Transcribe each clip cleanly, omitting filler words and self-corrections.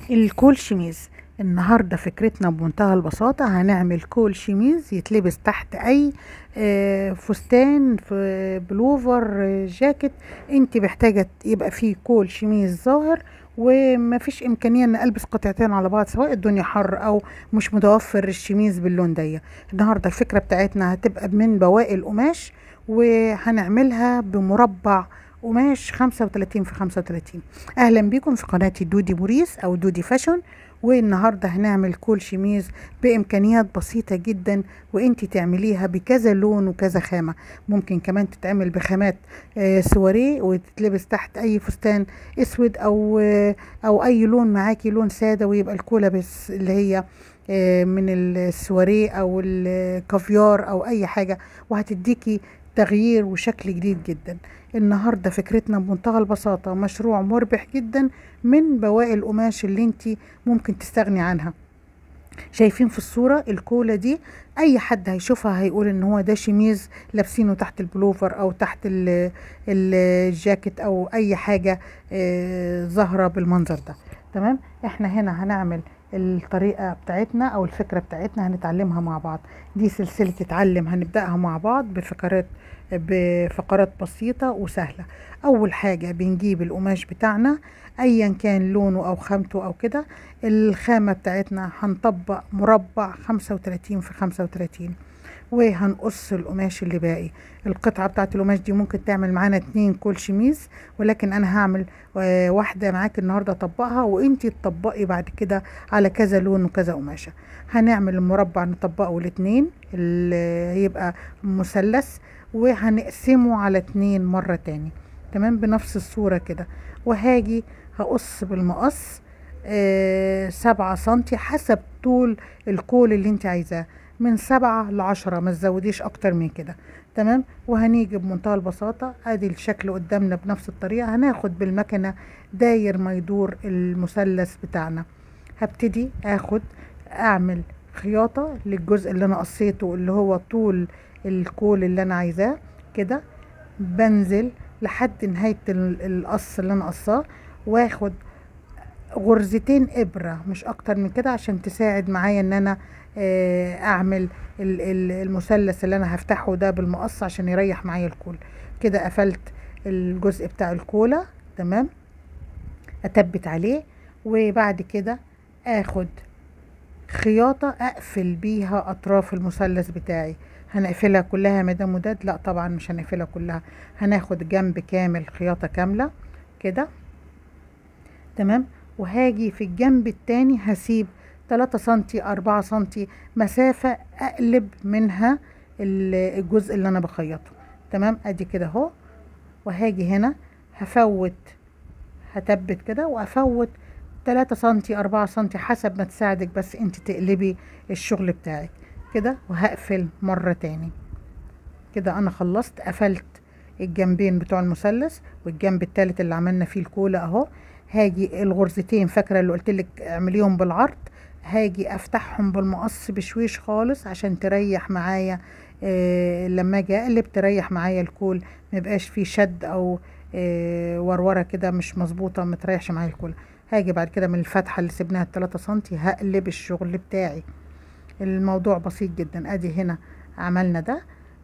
الكول شميز. النهارده فكرتنا بمنتهى البساطة، هنعمل كول شميز يتلبس تحت اي فستان، في بلوفر، جاكيت. انت محتاجة يبقى فيه كول شميز ظاهر، ومفيش امكانية ان البس قطعتين على بعض سواء الدنيا حر او مش متوفر الشميز باللون ده. النهارده الفكرة بتاعتنا هتبقى من بواقي القماش، وهنعملها بمربع قماش 35 في 35. اهلا بيكم في قناتي دودي موريس او دودي فاشون. والنهارده هنعمل كول شميز بامكانيات بسيطه جدا، وانتي تعمليها بكذا لون وكذا خامه. ممكن كمان تتعمل بخامات سواريه، وتتلبس تحت اي فستان اسود او اي لون معاكي، لون ساده، ويبقى الكولا بس اللي هي من السواريه او الكافيار او اي حاجه، وهتديكي تغيير وشكل جديد جدا. النهاردة فكرتنا بمنتهى البساطة، مشروع مربح جدا من بواقي القماش اللي انتي ممكن تستغني عنها. شايفين في الصورة الكولا دي، اي حد هيشوفها هيقول ان هو ده شميز لابسينه تحت البلوفر او تحت الجاكيت او اي حاجة ظاهرة بالمنظر ده. تمام، احنا هنا هنعمل الطريقة بتاعتنا او الفكرة بتاعتنا هنتعلمها مع بعض. دي سلسلة تتعلم هنبدأها مع بعض بفقرات بسيطة وسهلة. اول حاجة بنجيب القماش بتاعنا ايا كان لونه او خامته او كده. الخامة بتاعتنا هنطبق مربع 35 في 35، وهنقص القماش اللي باقي. القطعة بتاعت القماش دي ممكن تعمل معانا 2 كول شميز، ولكن انا هعمل واحدة معاك النهاردة اطبقها، وانتي تطبقي بعد كده على كذا لون وكذا قماشة. هنعمل المربع نطبقه الاتنين اللي هيبقى مثلث، وهنقسمه على 2 مرة تاني. تمام، بنفس الصورة كده. وهاجي هقص بالمقص 7 سنتي حسب طول الكول اللي انت عايزاه، من 7 ل10، ما تزوديش اكتر من كده. تمام، وهنيجي بمنتهى البساطة ادي الشكل قدامنا بنفس الطريقة. هناخد بالمكنة داير ما يدور المثلث بتاعنا. هبتدي اعمل خياطة للجزء اللي انا قصيته اللي هو طول الكول اللي انا عايزاه كده. بنزل لحد نهاية القص اللي انا قصاه، واخد غرزتين ابرة مش اكتر من كده، عشان تساعد معايا ان انا اعمل المثلث اللي انا هفتحه ده بالمقص عشان يريح معايا الكول. كده قفلت الجزء بتاع الكولة. تمام، اتبت عليه، وبعد كده اخد خياطة اقفل بيها اطراف المثلث بتاعي. هنقفلها كلها يا مدام وداد؟ لا طبعا مش هنقفلها كلها، هناخد جنب كامل خياطة كاملة كده. تمام، وهاجي في الجنب التاني هسيب 3 سنتي 4 سنتي مسافة اقلب منها الجزء اللي انا بخيطه. تمام، ادي كده اهو. وهاجي هنا هتبت كده وافوت 3 سنتي 4 سنتي حسب ما تساعدك بس انت تقلبي الشغل بتاعك كده. وهقفل مرة تاني كده. انا خلصت، قفلت الجنبين بتوع المثلث والجنب التالت اللي عملنا فيه الكولا اهو. هاجي الغرزتين، فاكره اللي قلت لك اعمليهم بالعرض، هاجي افتحهم بالمقص بشويش خالص عشان تريح معايا. لما اجي اقلب تريح معايا الكول، ما يبقاش فيه شد او ورورة كده مش مظبوطه، ما تريحش معايا الكول. هاجي بعد كده من الفتحه اللي سيبناها 3 سنتي هقلب الشغل بتاعي. الموضوع بسيط جدا. ادي هنا عملنا ده،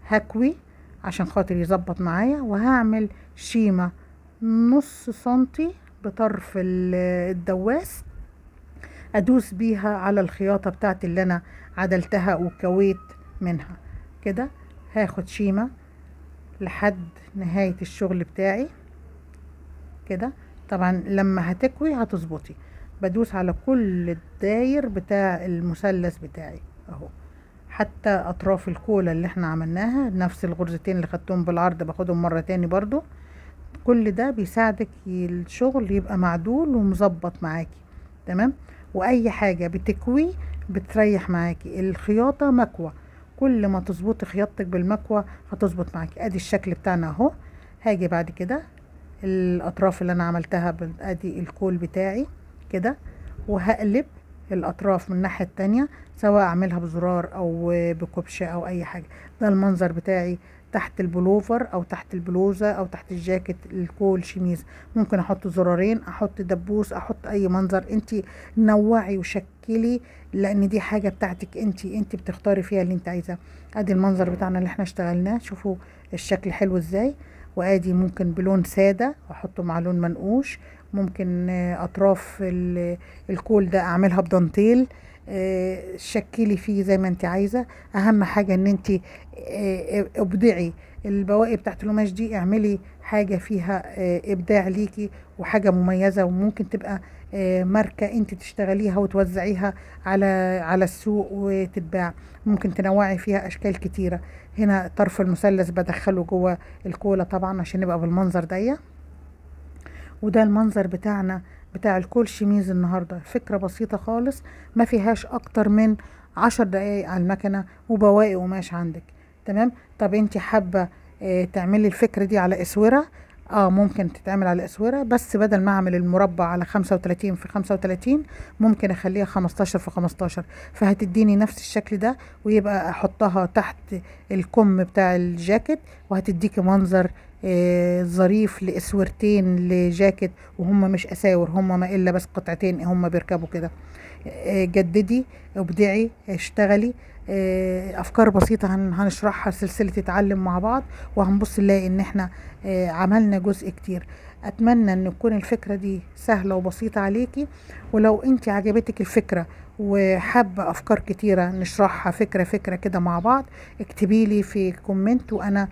هكوي عشان خاطر يظبط معايا، وهعمل شيمة نص سنتي بطرف الدواس، ادوس بيها على الخياطة بتاعتي اللي انا عدلتها وكويت منها كده. هاخد شيمة لحد نهاية الشغل بتاعي كده. طبعا لما هتكوي هتظبطي، بدوس على كل الداير بتاع المثلث بتاعي اهو، حتى اطراف الكولا اللي احنا عملناها نفس الغرزتين اللي خدتهم بالعرض باخدهم مرة تاني برضو. كل ده بيساعدك الشغل يبقى معدول ومظبط معاكي. تمام، واي حاجة بتكوي بتريح معاكي. الخياطة مكوى، كل ما تظبطي خياطتك بالمكوى هتظبط معاكي. ادي الشكل بتاعنا اهو. هاجي بعد كده الاطراف اللي انا عملتها ادي الكول بتاعي كده، وهقلب الاطراف من الناحية التانية، سواء اعملها بزرار او بكبشة او اي حاجة. ده المنظر بتاعي تحت البلوفر او تحت البلوزة او تحت الجاكيت الكول شميز. ممكن احط زرارين، احط دبوس، احط اي منظر. انت نوعي وشكلي، لان دي حاجة بتاعتك انت بتختاري فيها اللي انت عايزاه. ادي المنظر بتاعنا اللي احنا اشتغلناه، شوفوا الشكل حلو ازاي. وادي ممكن بلون سادة احطه مع لون منقوش. ممكن اطراف الكول ده اعملها بدانتيل. شكلي فيه زي ما انت عايزة. اهم حاجة ان انت ابدعي. البواقي بتاعت القماش دي اعملي حاجة فيها ابداع ليكي وحاجة مميزة، وممكن تبقى ماركة انت تشتغليها وتوزعيها على السوق وتتباع. ممكن تنوعي فيها اشكال كتيرة. هنا طرف المثلث بدخله جوه الكولة طبعا عشان يبقى بالمنظر ده. وده المنظر بتاعنا بتاع الكول شميز النهاردة. فكرة بسيطة خالص، ما فيهاش اكتر من 10 دقايق على المكنة وبواقي قماش عندك. تمام. طب انت حابة تعملي الفكرة دي على اسورة؟ ممكن تتعمل على اسورة، بس بدل ما اعمل المربع على 35 في 35 ممكن اخليها 15 في 15، فهتديني نفس الشكل ده، ويبقى احطها تحت الكم بتاع الجاكيت، وهتديكي منظر ظريف لاسورتين لجاكيت، وهم مش اساور، هم ما الا بس قطعتين هم بيركبوا كده. جددي، ابدعي، اشتغلي. افكار بسيطة هنشرحها سلسلة اتعلم مع بعض، وهنبص نلاقي ان احنا عملنا جزء كتير. اتمنى ان تكون الفكرة دي سهلة وبسيطة عليكي. ولو انت عجبتك الفكرة وحابة افكار كتيرة نشرحها فكرة كده مع بعض، اكتبي لي في كومنت، وانا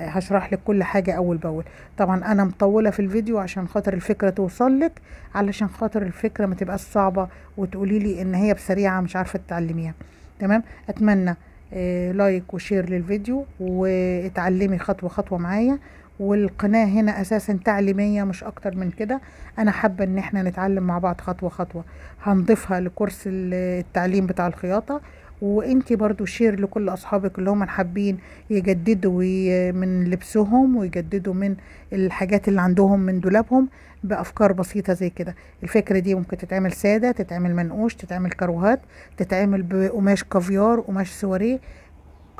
هشرح لك كل حاجة اول باول. طبعا انا مطولة في الفيديو عشان خاطر الفكرة توصل لك، علشان خاطر الفكرة ما تبقاش صعبة وتقولي لي ان هي بسريعة مش عارفة تتعلميها. تمام. اتمنى لايك وشير للفيديو، واتعلمي خطوة خطوة معايا. والقناة هنا اساسا تعليمية مش اكتر من كده. انا حابة ان احنا نتعلم مع بعض خطوة خطوة. هنضيفها لكورس التعليم بتاع الخياطة. وانتي برضو شير لكل اصحابك اللي هم حابين يجددوا من لبسهم، ويجددوا من الحاجات اللي عندهم من دولابهم بافكار بسيطة زي كده. الفكرة دي ممكن تتعمل سادة، تتعمل منقوش، تتعمل كروهات، تتعمل بقماش كافيار، قماش سواريه.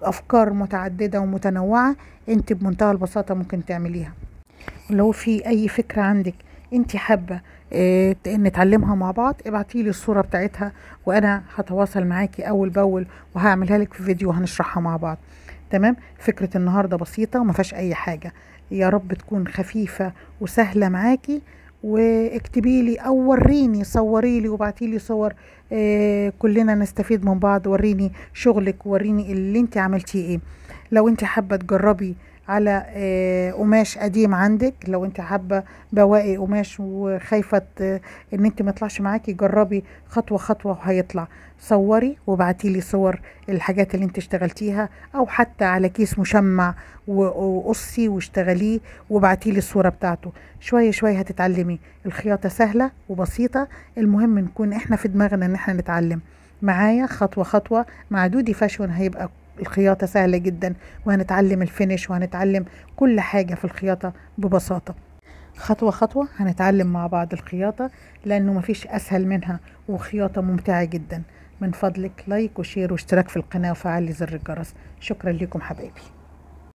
افكار متعددة ومتنوعة، انت بمنتهى البساطة ممكن تعمليها. ولو في اي فكرة عندك انت حابة نتعلمها مع بعض، ابعتيلي الصورة بتاعتها، وانا هتواصل معاكي اول باول، وهعملها لك في فيديو وهنشرحها مع بعض. تمام. فكرة النهاردة بسيطة وما فيهاش اي حاجة. يا رب تكون خفيفة وسهلة معاكي. واكتبي لي او وريني، صوري لي وابعتي لي صور، كلنا نستفيد من بعض. وريني شغلك، وريني اللي انت عملتيه ايه. لو انت حابة تجربي على قماش قديم عندك، لو انت حابة بواقي قماش وخايفة ان انت ما يطلعش معاكي، جربي خطوة خطوة وهيطلع. صوري وابعتي لي صور الحاجات اللي انت اشتغلتيها، او حتى على كيس مشمع وقصي واشتغليه وابعتي لي الصورة بتاعته. شوية شوية هتتعلمي. الخياطة سهلة وبسيطة، المهم نكون احنا في دماغنا ان احنا نتعلم. معايا خطوة خطوة مع دودي فاشون هيبقى الخياطة سهلة جدا، وهنتعلم الفينش، وهنتعلم كل حاجة في الخياطة ببساطة. خطوة خطوة هنتعلم مع بعض الخياطة، لأنه مفيش أسهل منها، وخياطة ممتعة جدا. من فضلك لايك وشير واشتراك في القناة وفعل زر الجرس. شكرا لكم حبايبي.